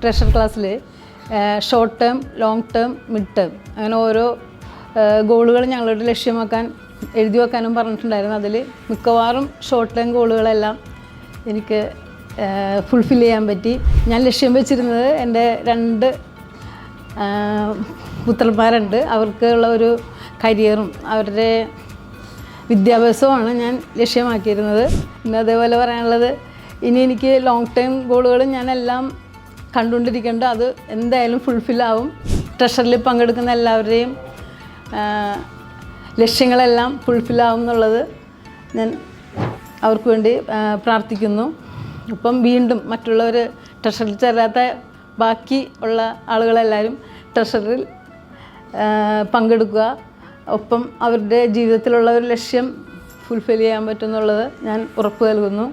Treasure ക്ലാസ്സിൽ short term, long term, mid term അങ്ങനെ ഓരോ ഗോളുകൾ ഞങ്ങളുടെ ലക്ഷ്യമാക്കാൻ എഴുതി വെക്കാനും പറഞ്ഞിട്ടുണ്ടായിരുന്നു. അതിൽ മിക്കവാറും ഷോർട്ട് ടേം ഗോളുകളെല്ലാം എനിക്ക് ഫുൾഫിൽ ചെയ്യാൻ പറ്റി. ഞാൻ ലക്ഷ്യം വെച്ചിരുന്നത് എൻ്റെ 2 പുത്രന്മാരുണ്ട്, അവർക്കുള്ള ഒരു കരിയറും അവരുടെ വിദ്യാഭ്യാസവുമാണ് ഞാൻ ലക്ഷ്യമാക്കിയിരുന്നത്. പിന്നെ അതേപോലെ പറയാനുള്ളത്, ഇനി എനിക്ക് ലോങ് ടൈം ഗോളുകൾ ഞാനെല്ലാം കണ്ടുകൊണ്ടിരിക്കേണ്ട, അത് എന്തായാലും ഫുൾഫില്ലാവും. ട്രഷറിൽ പങ്കെടുക്കുന്ന എല്ലാവരുടെയും ലക്ഷ്യങ്ങളെല്ലാം ഫുൾഫില്ലാവും എന്നുള്ളത് ഞാൻ അവർക്ക് വേണ്ടി പ്രാർത്ഥിക്കുന്നു. അപ്പം വീണ്ടും മറ്റുള്ളവർ ട്രഷറിൽ ചേരാത്ത ബാക്കി ഉള്ള ആളുകളെല്ലാവരും ട്രഷറിൽ പങ്കെടുക്കുക. ഒപ്പം അവരുടെ ജീവിതത്തിലുള്ള ഒരു ലക്ഷ്യം ഫുൾഫിൽ ചെയ്യാൻ പറ്റുമെന്നുള്ളത് ഞാൻ ഉറപ്പ് നൽകുന്നു.